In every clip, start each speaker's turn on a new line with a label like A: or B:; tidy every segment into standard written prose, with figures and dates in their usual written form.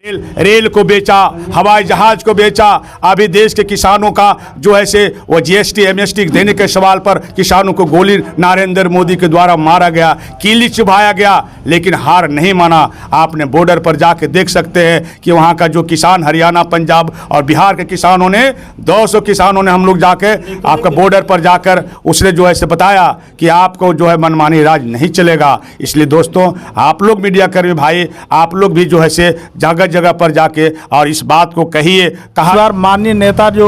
A: Rail को बेचा, हवाई जहाज को बेचा। अभी देश के किसानों का जो है से वो जीएसटी एमएसटी देने के सवाल पर किसानों को गोली नरेंद्र मोदी के द्वारा मारा गया, कीली चुभाया गया, लेकिन हार नहीं माना। आपने बॉर्डर पर जाके देख सकते हैं कि वहाँ का जो किसान हरियाणा, पंजाब और बिहार के किसानों ने 200 किसानों ने हम लोग जाके आपका बॉर्डर पर जाकर उसने जो है से बताया कि आपको जो है मनमानी राज नहीं चलेगा। इसलिए दोस्तों, आप लोग मीडिया कर्मी भाई, आप लोग भी जो है से जगह जगह पर जाके और इस बात को कहिए।
B: कहा माननीय नेता जो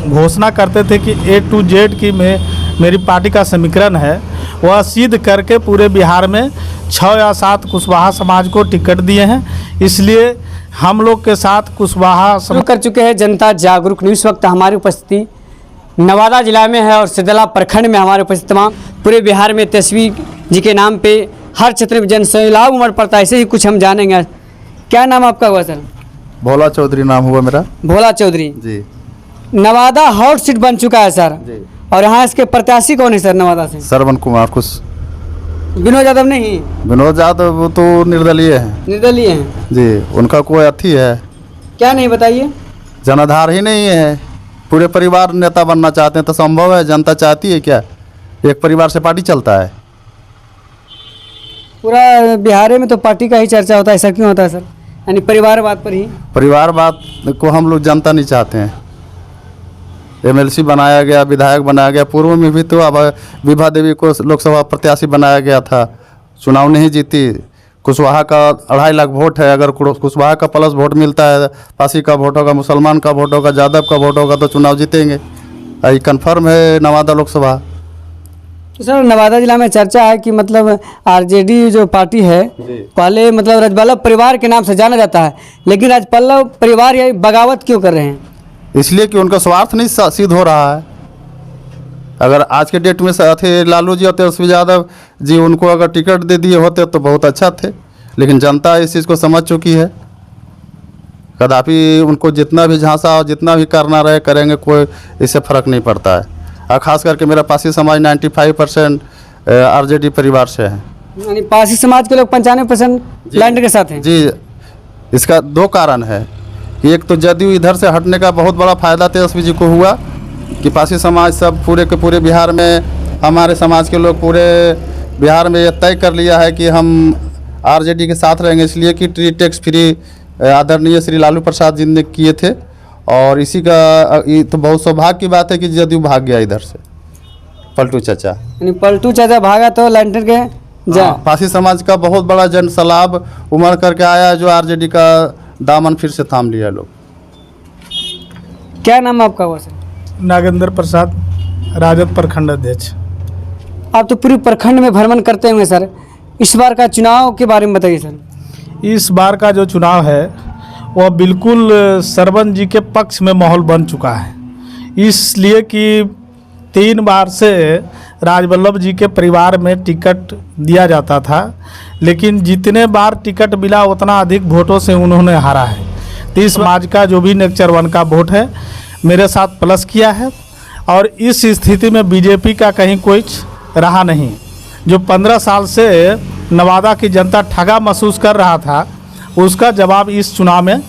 B: घोषणा करते थे कि A to Z की मेरी पार्टी का समीकरण है, वह सिद्ध करके पूरे बिहार में 6 या 7 कुशवाहा समाज को टिकट दिए हैं। इसलिए हम लोग के साथ कुशवाहा
C: शुरू कर चुके हैं जनता जागरूक न्यूज़। वक्त हमारी उपस्थिति नवादा जिला में है और सिरदला प्रखंड में हमारे उपस्थित तमाम पूरे बिहार में तेजस्वी जी के नाम पे हर क्षेत्र में जन सैलाब उमड़ पड़ता है। ऐसे ही कुछ हम जानेंगे। क्या नाम आपका हुआ सर?
D: भोला चौधरी नाम हुआ मेरा।
C: भोला चौधरी
D: जी।
C: नवादा हॉट सीट बन चुका है सर जी। और यहाँ इसके प्रत्याशी कौन है सर नवादा से?
D: श्रवण कुमार खुश।
C: विनोद यादव नहीं?
D: विनोद यादव वो तो निर्दलीय हैं।
C: निर्दलीय हैं
D: जी। उनका कोई अथी है
C: क्या? नहीं बताइए।
D: जनाधार ही नहीं है। पूरे परिवार नेता बनना चाहते हैं तो संभव है? जनता चाहती है क्या? एक परिवार से पार्टी चलता है?
C: पूरा बिहार में तो पार्टी का ही चर्चा होता है, ऐसा क्यों होता है सर? यानी परिवारवाद पर ही?
D: परिवारवाद को हम लोग जनता नहीं चाहते हैं। MLC बनाया गया, विधायक बनाया गया। पूर्व में भी तो अब विभा देवी को लोकसभा प्रत्याशी बनाया गया था, चुनाव नहीं जीती। कुशवाहा का 2.5 लाख वोट है। अगर कुशवाहा का प्लस वोट मिलता है, पासी का वोट होगा, मुसलमान का वोट होगा, यादव का वोट होगा, तो चुनाव जीतेंगे। ये कन्फर्म है नवादा लोकसभा।
C: तो सर नवादा जिला में चर्चा है कि मतलब RJD जो पार्टी है पहले मतलब राजवल्लभ परिवार के नाम से जाना जाता है, लेकिन राजवल्लभ परिवार ये बगावत क्यों कर रहे हैं?
D: इसलिए कि उनका स्वार्थ नहीं सिद्ध हो रहा है। अगर आज के डेट में थे लालू जी और तेजस्वी यादव जी, उनको अगर टिकट दे दिए होते तो बहुत अच्छा थे, लेकिन जनता इस चीज़ को समझ चुकी है। कदापि उनको जितना भी झांसा और जितना भी करना रहे करेंगे, कोई इससे फ़र्क नहीं पड़ता है। और ख़ास करके मेरा पासी समाज 95% RJD परिवार से है।
C: यानी पासी समाज के लोग 95% लैंड के साथ हैं
D: जी। इसका 2 कारण है कि एक तो जदयू इधर से हटने का बहुत बड़ा फ़ायदा तेजस्वी जी को हुआ कि पासी समाज सब पूरे के पूरे बिहार में, हमारे समाज के लोग पूरे बिहार में ये तय कर लिया है कि हम RJD के साथ रहेंगे। इसलिए कि ट्री टैक्स फ्री आदरणीय श्री लालू प्रसाद जी ने किए थे, और इसी का ये तो बहुत सौभाग्य की बात है कि जदयू भाग गया इधर से, पलटू चाचा।
C: यानी पलटू चाचा भागा तो लैंडर के
D: पासी समाज का बहुत बड़ा जन सैलाब उमड़ करके आया, जो RJD का दामन फिर से थाम लिया लोग।
C: क्या नाम आपका हुआ सर?
B: नागेंद्र प्रसाद, राजद प्रखंड अध्यक्ष।
C: आप तो पूरे प्रखंड में भ्रमण करते होंगे सर, इस बार का चुनाव के बारे में बताइए सर।
B: इस बार का जो चुनाव है वह बिल्कुल श्रवण जी के पक्ष में माहौल बन चुका है। इसलिए कि 3 बार से राजवल्लभ जी के परिवार में टिकट दिया जाता था, लेकिन जितने बार टिकट मिला उतना अधिक वोटों से उन्होंने हारा है। 30 समाज का जो भी नेक्चर 1 का वोट है मेरे साथ प्लस किया है, और इस स्थिति में बीजेपी का कहीं कुछ रहा नहीं। जो 15 साल से नवादा की जनता ठगा महसूस कर रहा था, उसका जवाब इस चुनाव में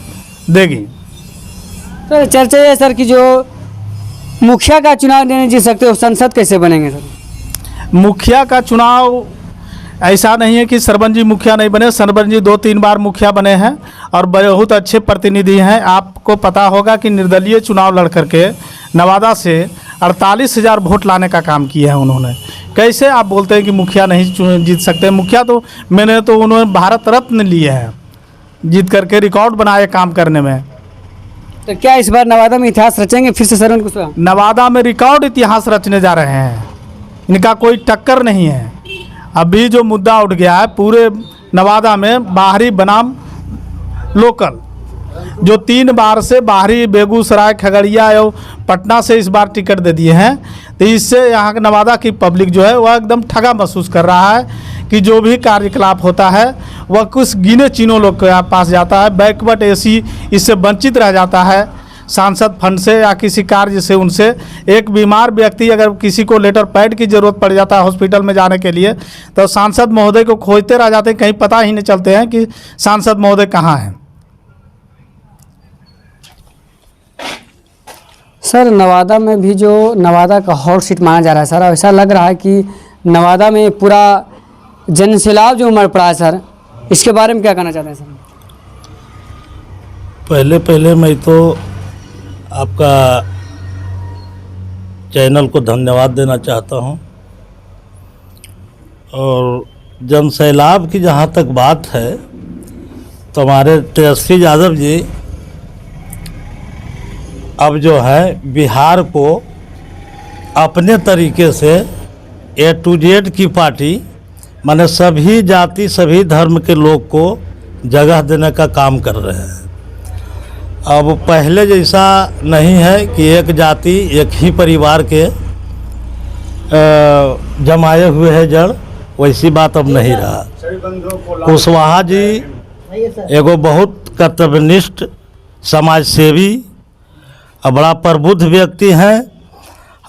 B: देगी।
C: तो चर्चा है सर कि जो मुखिया का चुनाव नहीं जीत सकते हो, संसद कैसे बनेंगे सर?
B: मुखिया का चुनाव ऐसा नहीं है कि श्रवण जी मुखिया नहीं बने। श्रवण जी 2-3 बार मुखिया बने हैं और बहुत अच्छे प्रतिनिधि हैं। आपको पता होगा कि निर्दलीय चुनाव लड़ करके नवादा से 48,000 वोट लाने का काम किया है उन्होंने। कैसे आप बोलते हैं कि मुखिया नहीं जीत सकते? मुखिया तो मैंने तो उन्होंने भारत रत्न लिए हैं, जीत करके रिकॉर्ड बनाए काम करने में।
C: तो क्या इस बार नवादा में इतिहास रचेंगे फिर से श्रवण कुशवाहा?
B: नवादा में रिकॉर्ड इतिहास रचने जा रहे हैं, इनका कोई टक्कर नहीं है। अभी जो मुद्दा उठ गया है पूरे नवादा में बाहरी बनाम लोकल, जो 3 बार से बाहरी बेगूसराय, खगड़िया और पटना से इस बार टिकट दे दिए हैं, तो इससे यहाँ के नवादा की पब्लिक जो है वह एकदम ठगा महसूस कर रहा है कि जो भी कार्यकलाप होता है वह कुछ गिने चुने लोग के पास जाता है। बैकवर्ड एसी इससे वंचित रह जाता है सांसद फंड से या किसी कार्य से। उनसे एक बीमार व्यक्ति अगर किसी को लेटर पैड की ज़रूरत पड़ जाता है हॉस्पिटल में जाने के लिए, तो सांसद महोदय को खोजते रह जाते हैं, कहीं पता ही नहीं चलते हैं कि सांसद महोदय कहाँ हैं।
C: सर नवादा में भी जो नवादा का हॉट सीट माना जा रहा है सर, ऐसा लग रहा है कि नवादा में पूरा जनसैलाब जो उमड़ पड़ा है सर, इसके बारे में क्या कहना चाहते हैं सर?
E: पहले मैं तो आपका चैनल को धन्यवाद देना चाहता हूं। और जनसैलाब की जहां तक बात है तो हमारे तेजस्वी यादव जी अब जो है बिहार को अपने तरीके से A to Z की पार्टी माने सभी जाति सभी धर्म के लोग को जगह देने का काम कर रहे हैं। अब पहले जैसा नहीं है कि एक जाति एक ही परिवार के जमाए हुए है जड़, वैसी बात अब नहीं रहा। कुशवाहा जी एगो बहुत कर्तव्यनिष्ठ समाज सेवी और बड़ा प्रबुद्ध व्यक्ति हैं।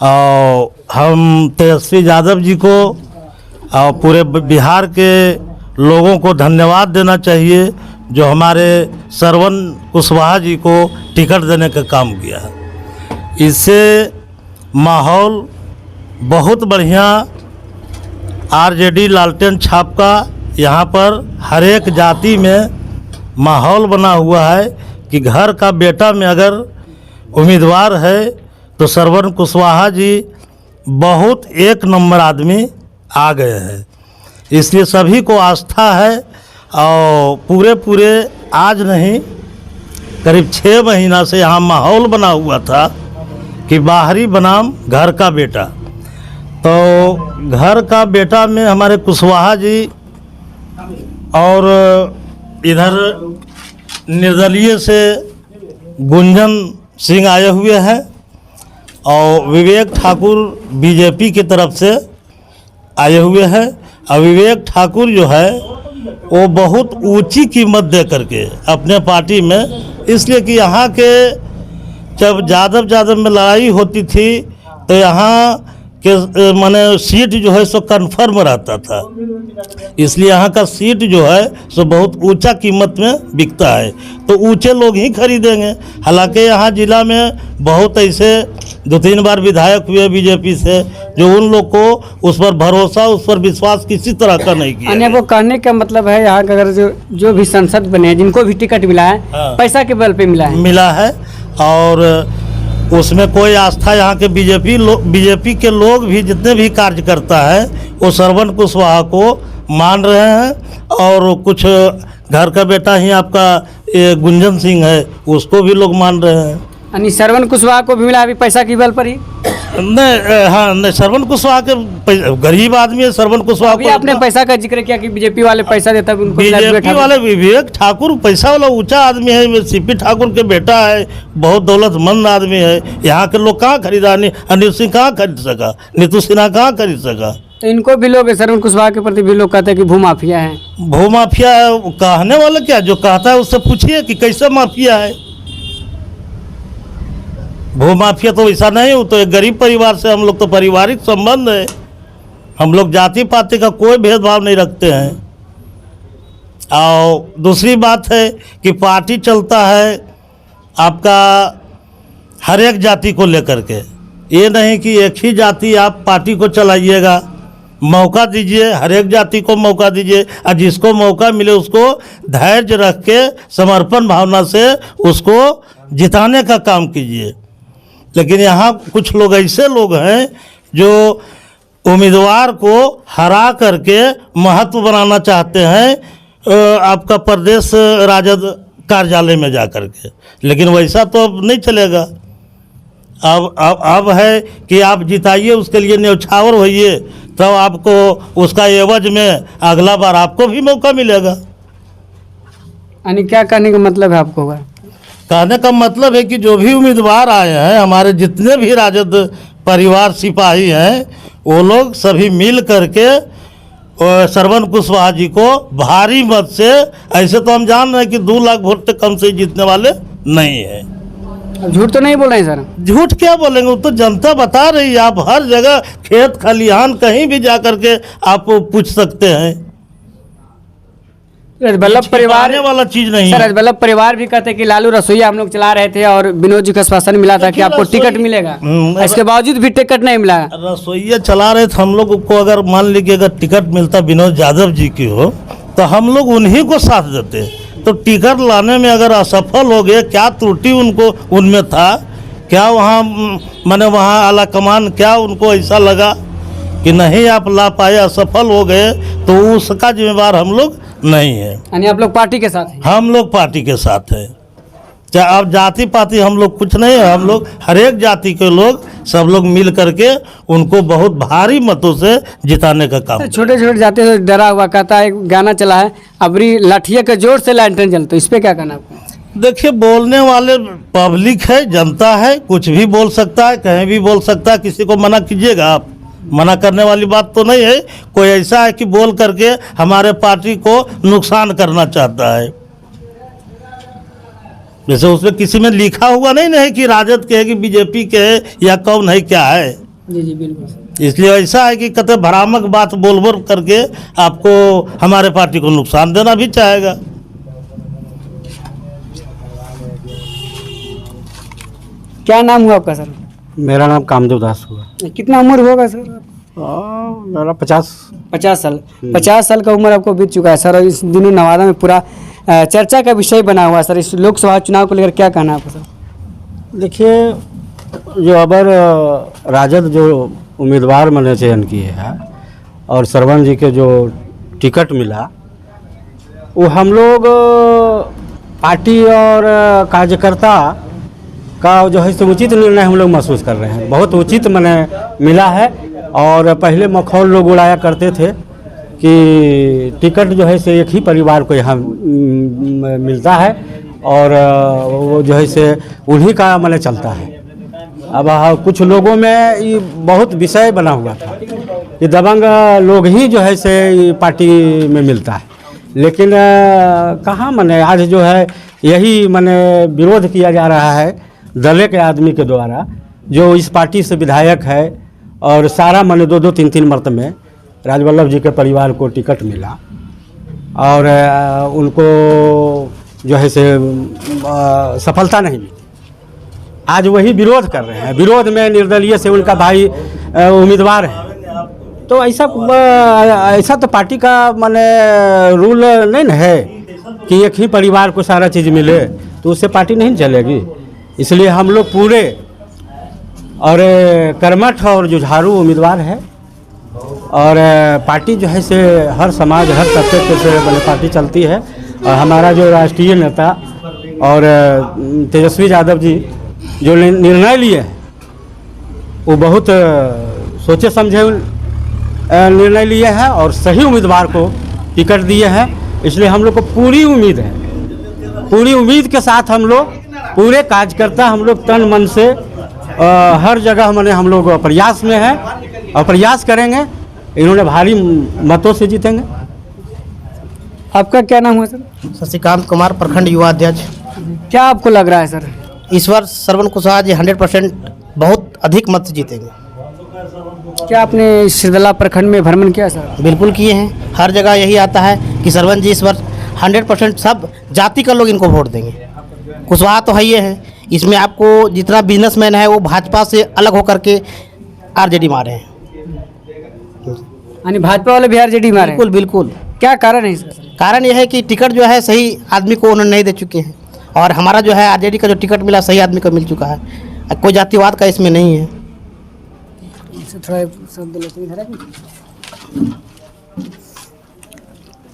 E: और हम तेजस्वी यादव जी को और पूरे बिहार के लोगों को धन्यवाद देना चाहिए जो हमारे श्रवण कुशवाहा जी को टिकट देने का काम किया। इससे माहौल बहुत बढ़िया आरजेडी लालटेन छाप का यहाँ पर हर एक जाति में माहौल बना हुआ है कि घर का बेटा में अगर उम्मीदवार है तो श्रवण कुशवाहा जी बहुत एक नंबर आदमी आ गए हैं। इसलिए सभी को आस्था है और पूरे आज नहीं करीब 6 महीना से यहाँ माहौल बना हुआ था कि बाहरी बनाम घर का बेटा। तो घर का बेटा में हमारे कुशवाहा जी और इधर निर्दलीय से गुंजन सिंह आए हुए हैं और विवेक ठाकुर बीजेपी की तरफ से आए हुए हैं। और विवेक ठाकुर जो है वो बहुत ऊंची कीमत दे करके अपने पार्टी में, इसलिए कि यहाँ के जब यादव में लड़ाई होती थी तो यहाँ के माने सीट जो है सो कन्फर्म रहता था, इसलिए यहाँ का सीट जो है सो बहुत ऊंचा कीमत में बिकता है तो ऊंचे लोग ही खरीदेंगे। हालांकि यहाँ जिला में बहुत ऐसे 2-3 बार विधायक हुए बीजेपी से जो उन लोग को उस पर भरोसा उस पर विश्वास किसी तरह का नहीं किया।
C: अन्य वो कहने का मतलब है यहाँ का अगर जो भी सांसद बने जिनको भी टिकट मिला है
E: हाँ।
C: पैसा के बल पे मिला है
E: और उसमें कोई आस्था यहाँ के बीजेपी के लोग भी जितने भी कार्यकर्ता है वो श्रवण कुशवाहा को मान रहे हैं। और कुछ घर का बेटा ही आपका ये गुंजन सिंह है उसको भी लोग मान रहे हैं।
C: यानी श्रवण कुशवाहा को भी मिला अभी पैसा की बल पर ही?
E: नहीं, हाँ नहीं, श्रवण कुशवाहा के गरीब आदमी है। श्रवण कुशवाहा को
C: आपने पैसा का जिक्र किया कि बीजेपी वाले पैसा देता है उनको,
E: बीजेपी वाले विवेक ठाकुर पैसा वाला ऊंचा आदमी है, सीपी ठाकुर के बेटा है, बहुत दौलतमंद आदमी है। यहाँ के लोग कहाँ खरीदा? अनिल सिंह कहाँ खरीद सका? नीतू सिन्हा कहाँ खरीद सका?
C: तो इनको भी लोग श्रवण कुशवाहा के प्रति भी लोग कहते हैं कि भूमाफिया है।
E: भूमाफिया कहने वाला क्या, जो कहता है उससे पूछिए कि कैसे माफिया है। भूमाफिया तो ऐसा नहीं हो, तो एक गरीब परिवार से हम लोग तो पारिवारिक संबंध है, हम लोग जाति पाति का कोई भेदभाव नहीं रखते हैं। और दूसरी बात है कि पार्टी चलता है आपका हर एक जाति को लेकर के, ये नहीं कि एक ही जाति आप पार्टी को चलाइएगा। मौका दीजिए, हर एक जाति को मौका दीजिए और जिसको मौका मिले उसको धैर्य रख के समर्पण भावना से उसको जिताने का काम कीजिए। लेकिन यहाँ कुछ लोग ऐसे लोग हैं जो उम्मीदवार को हरा करके महत्व बनाना चाहते हैं आपका प्रदेश राजद कार्यालय में जा कर के, लेकिन वैसा तो अब नहीं चलेगा। अब है कि आप जिताइए, उसके लिए न्यौछावर होइए, तब आपको उसका एवज में अगला बार आपको भी मौका मिलेगा।
C: यानी क्या कहने का मतलब है आपको?
E: कहने का मतलब है कि जो भी उम्मीदवार आए हैं, हमारे जितने भी राजद परिवार सिपाही हैं, वो लोग सभी मिल करके श्रवण कुशवाहा जी को भारी मत से, ऐसे तो हम जान रहे हैं कि 2 लाख वोट से कम से जीतने वाले नहीं है।
C: झूठ तो नहीं बोल रहे हैं सर?
E: झूठ क्या बोलेंगे, वो तो जनता बता रही है। आप हर जगह खेत खलिहान कहीं भी जा करके आप पूछ सकते हैं।
C: वल्लभ परिवार
E: छिपाने वाला चीज नहीं
C: सर
E: है।
C: वल्लभ परिवार भी कहते हैं कि लालू रसोईया हम लोग चला रहे थे और विनोद जी का आश्वासन मिला था कि
E: देखिए,
C: आपको टिकट
E: रसोई-
C: मिलेगा,
E: हम्म,
C: इसके बावजूद भी टिकट नहीं मिला।
E: रसोईया चला रहे थे, हम लोग को अगर मान लीजिए अगर टिकट मिलता विनोद यादव जी की हो तो हम लोग उन्हीं को साथ देते। तो टिकट लाने में अगर असफल हो गए, क्या त्रुटि उनको उनमें था, क्या वहाँ माने वहाँ आला कमान क्या उनको ऐसा लगा कि नहीं आप ला पाए, असफल हो गए, तो उसका जिम्मेवार हम लोग नहीं है।
C: यानी आप लोग पार्टी के साथ हैं।
E: हम लोग पार्टी के साथ हैं। चाहे अब जाति पाति हम लोग कुछ नहीं है, हम लोग हर एक जाति के लोग सब लोग मिल करके उनको बहुत भारी मतों से जिताने का काम।
C: छोटे छोटे जाते हुए डरा हुआ कहता है, एक गाना चला है अबरी लाठिया के जोर से लैंटर्न जलते, इस पे क्या कहना आपको?
E: देखिए, बोलने वाले पब्लिक है, जनता है, कुछ भी बोल सकता है, कहीं भी बोल सकता है, किसी को मना कीजिएगा आप? मना करने वाली बात तो नहीं है। कोई ऐसा है कि बोल करके हमारे पार्टी को नुकसान करना चाहता है, जैसे उसमें किसी में लिखा हुआ नहीं है कि राजद के है कि बीजेपी के है या कौन है क्या है।
C: जी जी बिल्कुल।
E: इसलिए ऐसा है कि कतई भ्रामक बात बोल बोल करके आपको हमारे पार्टी को नुकसान देना भी चाहेगा।
C: क्या नाम हुआ आपका सर?
F: मेरा नाम कामदेव दास हुआ।
C: कितना उम्र होगा सर?
F: मेरा 50।
C: 50 साल। 50 साल का उम्र आपको बीत चुका है सर, और इस दिनों नवादा में पूरा चर्चा का विषय बना हुआ है सर। इस लोकसभा चुनाव को लेकर क्या कहना है आपका सर?
F: देखिए, जो अबर राजद जो उम्मीदवार मैंने चयन किए हैं और सरवन जी के जो टिकट मिला, वो हम लोग पार्टी और कार्यकर्ता का जो है सो उचित निर्णय हम लोग महसूस कर रहे हैं। बहुत उचित मैंने मिला है। और पहले मखौल लोग उड़ाया करते थे कि टिकट जो है से एक ही परिवार को यहाँ मिलता है और वो जो है से उन्हीं का मैंने चलता है। अब कुछ लोगों में ये बहुत विषय बना हुआ था कि दबंग लोग ही जो है से पार्टी में मिलता है, लेकिन कहाँ मैंने आज जो है यही मैंने विरोध किया जा रहा है दले के आदमी के द्वारा, जो इस पार्टी से विधायक है और सारा मैंने 2-2, 3-3 मरतबे राजवल्लभ जी के परिवार को टिकट मिला और उनको जो है से सफलता नहीं मिली। आज वही विरोध कर रहे हैं, विरोध में निर्दलीय से उनका भाई उम्मीदवार है। तो ऐसा तो पार्टी का माने रूल नहीं ना है कि एक ही परिवार को सारा चीज़ मिले, तो उससे पार्टी नहीं चलेगी। इसलिए हम लोग पूरे और कर्मठ और जुझारू उम्मीदवार है और पार्टी जो है से हर समाज हर तबके से मैंने पार्टी चलती है। और हमारा जो राष्ट्रीय नेता और तेजस्वी यादव जी जो निर्णय लिए हैं वो बहुत सोचे समझे निर्णय लिए हैं और सही उम्मीदवार को टिकट दिए हैं। इसलिए हम लोग को पूरी उम्मीद है, पूरी उम्मीद के साथ हम लोग पूरे कार्यकर्ता हम लोग तन मन से हर जगह हम लोग प्रयास में हैं और प्रयास करेंगे। इन्होंने भारी मतों से जीतेंगे।
C: आपका क्या नाम हुआ सर?
G: शशिकांत कुमार, प्रखंड युवा अध्यक्ष।
C: क्या आपको लग रहा है सर?
G: इस वर्ष श्रवण कुशवाहा जी 100% बहुत अधिक मत से जीतेंगे।
C: क्या आपने सिरदला प्रखंड में भ्रमण किया सर?
G: बिल्कुल किए हैं, हर जगह यही आता है कि श्रवण जी इस वर्ष 100% सब जाति का लोग इनको वोट देंगे। कुशवाहा तो है ही है, इसमें आपको जितना बिजनेसमैन है वो भाजपा से अलग होकर के आरजेडी मारे हैं।
C: यानी भाजपा वाले भी आरजेडी मारे?
G: बिल्कुल बिल्कुल।
C: क्या कारण है इसका?
G: कारण यह है कि टिकट जो है सही आदमी को उन्होंने नहीं दे चुके हैं और हमारा जो है आरजेडी का जो टिकट मिला सही आदमी को मिल चुका है। कोई जातिवाद का इसमें नहीं है।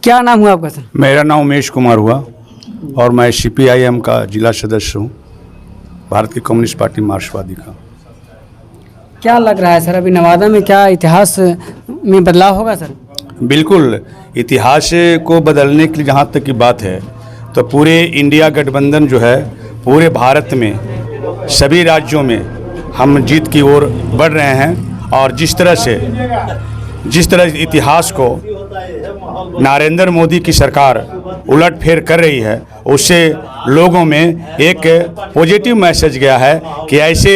C: क्या नाम हुआ आपका सर?
A: मेरा नाम उमेश कुमार हुआ और मैं CPIM का जिला सदस्य हूँ, भारत की कम्युनिस्ट पार्टी मार्क्सवादी का।
C: क्या लग रहा है सर अभी नवादा में क्या इतिहास में बदलाव होगा सर?
A: बिल्कुल, इतिहास को बदलने के लिए जहाँ तक की बात है तो पूरे इंडिया गठबंधन जो है पूरे भारत में सभी राज्यों में हम जीत की ओर बढ़ रहे हैं। और जिस तरह इतिहास को नरेंद्र मोदी की सरकार उलटफेर कर रही है, उससे लोगों में एक पॉजिटिव मैसेज गया है कि ऐसे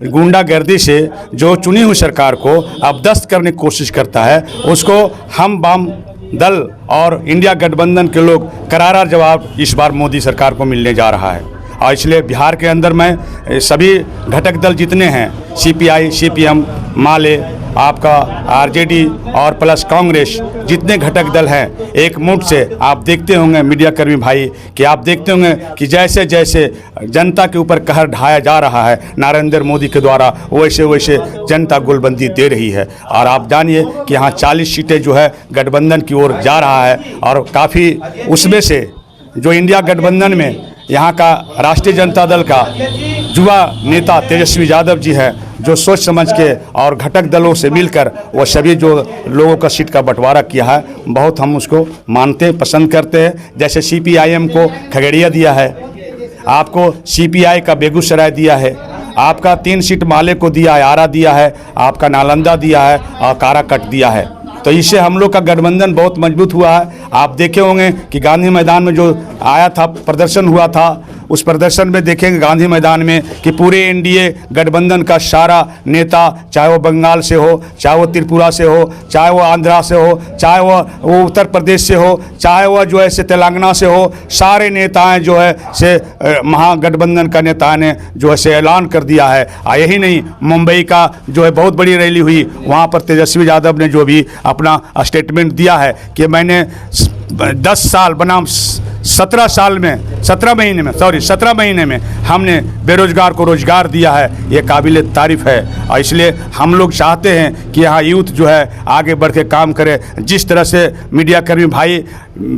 A: गुंडागर्दी से जो चुनी हुई सरकार को अपदस्त करने की कोशिश करता है उसको हम बम दल और इंडिया गठबंधन के लोग करारा जवाब इस बार मोदी सरकार को मिलने जा रहा है। और इसलिए बिहार के अंदर में सभी घटक दल जितने हैं, CPI, CPM, माले, आपका RJD और प्लस कांग्रेस, जितने घटक दल हैं, एक मुठ से आप देखते होंगे मीडिया कर्मी भाई कि आप देखते होंगे कि जैसे जैसे जनता के ऊपर कहर ढाया जा रहा है नरेंद्र मोदी के द्वारा, वैसे वैसे जनता गोलबंदी दे रही है। और आप जानिए कि यहाँ 40 सीटें जो है गठबंधन की ओर जा रहा है और काफ़ी उसमें से जो इंडिया गठबंधन में यहाँ का राष्ट्रीय जनता दल का युवा नेता तेजस्वी यादव जी हैं, जो सोच समझ के और घटक दलों से मिलकर वो सभी जो लोगों का सीट का बंटवारा किया है, बहुत हम उसको मानते पसंद करते हैं। जैसे CPIM को खगड़िया दिया है, आपको CPI का बेगूसराय दिया है, आपका 3 सीट माले को दिया है, आरा दिया है, आपका नालंदा दिया है और काराकट दिया है। तो इससे हम लोग का गठबंधन बहुत मजबूत हुआ है। आप देखे होंगे कि गांधी मैदान में जो आया था, प्रदर्शन हुआ था, उस प्रदर्शन में देखेंगे गांधी मैदान में कि पूरे NDA गठबंधन का सारा नेता, चाहे वो बंगाल से हो, चाहे वो त्रिपुरा से हो, चाहे वो आंध्रा से हो, चाहे वो उत्तर प्रदेश से हो, चाहे वो जो है से तेलंगाना से हो, सारे नेताएं जो है से महागठबंधन का नेता ने जो है से ऐलान कर दिया है। यही नहीं, मुंबई का जो है बहुत बड़ी रैली हुई, वहाँ पर तेजस्वी यादव ने जो भी अपना स्टेटमेंट दिया है कि मैंने 10 साल बनाम 17 महीने में हमने बेरोजगार को रोजगार दिया है। ये काबिल तारीफ है। और इसलिए हम लोग चाहते हैं कि यहाँ यूथ जो है आगे बढ़ के काम करे। जिस तरह से मीडिया कर्मी भाई,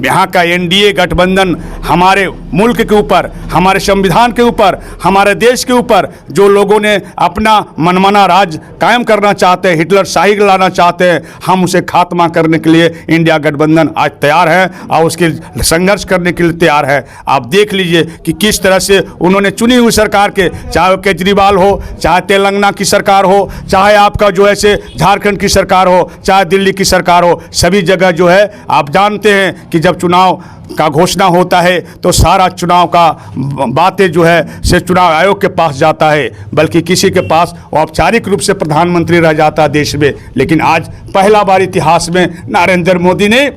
A: यहाँ का NDA गठबंधन हमारे मुल्क के ऊपर, हमारे संविधान के ऊपर, हमारे देश के ऊपर जो लोगों ने अपना मनमाना राज कायम करना चाहते हैं, हिटलर शाही लाना चाहते हैं, हम उसे खात्मा करने के लिए इंडिया गठबंधन आज तैयार है और उसके संघर्ष करने के लिए तैयार है। आप देख लीजिए कि किस तरह से उन्होंने चुनी हुई सरकार के, चाहे केजरीवाल हो, चाहे तेलंगाना की सरकार हो, चाहे आपका जो है से झारखंड की सरकार हो, चाहे दिल्ली की सरकार हो, सभी जगह जो है आप जानते हैं कि जब चुनाव का घोषणा होता है तो सारा चुनाव का बातें जो है से चुनाव आयोग के पास जाता है, बल्कि किसी के पास औपचारिक रूप से प्रधानमंत्री रह जाता है देश में। लेकिन आज पहला बार इतिहास में नरेंद्र मोदी ने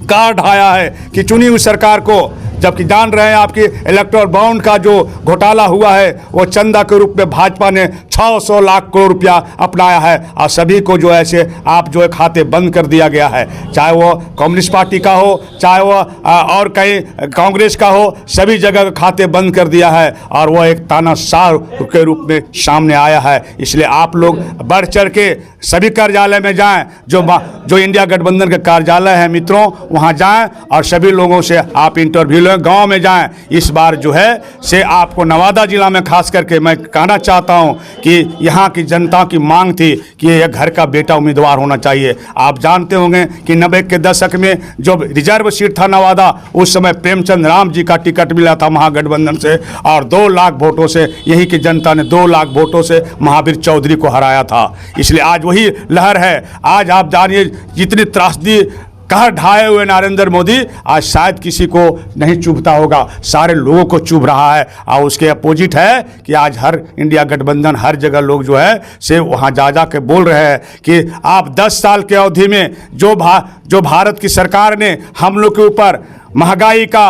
A: कार्ड ढाया है कि चुनी हुई सरकार को, जबकि जान रहे हैं आपकी इलेक्टोरल बॉन्ड का जो घोटाला हुआ है वो चंदा के रूप में भाजपा ने 600 लाख करोड़ रुपया अपनाया है और सभी को जो है से आप जो है खाते बंद कर दिया गया है, चाहे वो कम्युनिस्ट पार्टी का हो, चाहे वो और कहीं कांग्रेस का हो, सभी जगह खाते बंद कर दिया है और वो एक तानाशाह के रूप में सामने आया है। इसलिए आप लोग बढ़ चढ़ के सभी कार्यालय में जाएं, जो इंडिया गठबंधन का कार्यालय है मित्रों, वहां जाएं और सभी लोगों से आप इंटरव्यू लें, गांव में जाएं। इस बार जो है से आपको नवादा जिला में खास करके मैं कहना चाहता हूं कि यहाँ की जनता की मांग थी कि यह घर का बेटा उम्मीदवार होना चाहिए। आप जानते होंगे कि 90 के दशक में जो रिजर्व सीट था नवादा, उस समय प्रेमचंद राम जी का टिकट मिला था महागठबंधन से और 2 लाख वोटों से, यही की जनता ने 2 लाख वोटों से महावीर चौधरी को हराया था। इसलिए आज वही लहर है। आज आप जानिए जितनी त्रासदी कहर ढाए हुए नरेंद्र मोदी आज शायद किसी को नहीं चुभता होगा, सारे लोगों को चुभ रहा है। और उसके अपोजिट है कि आज हर इंडिया गठबंधन हर जगह लोग जो है से वहाँ जा के बोल रहे हैं कि आप 10 साल के अवधि में जो भारत की सरकार ने हम लोग के ऊपर महंगाई का,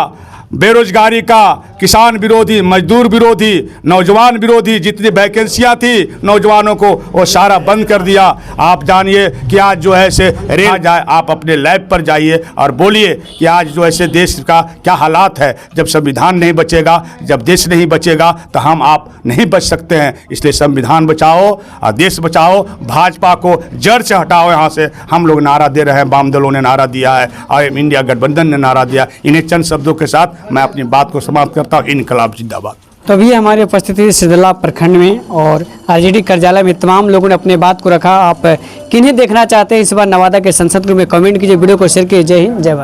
A: बेरोजगारी का, किसान विरोधी, मजदूर विरोधी, नौजवान विरोधी जितनी वैकेंसियां थी नौजवानों को, वो सारा बंद कर दिया। आप जानिए कि आज जो है से जाए, आप अपने लैब पर जाइए और बोलिए कि आज जो है से देश का क्या हालात है। जब संविधान नहीं बचेगा, जब देश नहीं बचेगा तो हम आप नहीं बच सकते हैं। इसलिए संविधान बचाओ और देश बचाओ, भाजपा को जड़ से हटाओ यहाँ से। हम लोग नारा दे रहे हैं, वाम दलों ने नारा दिया है और इंडिया गठबंधन ने नारा दिया। इन्हें चंद शब्दों के साथ मैं अपनी बात को समाप्त करता हूँ। इनकलाब जिंदाबाद।
C: तो अभी हमारी उपस्थिति सिरदला प्रखंड में और RJD कार्यालय में तमाम लोगों ने अपने बात को रखा। आप किन्हें देखना चाहते हैं इस बार नवादा के संसद में कमेंट कीजिए, वीडियो को शेयर कीजिए। जय हिंद, जय भारत।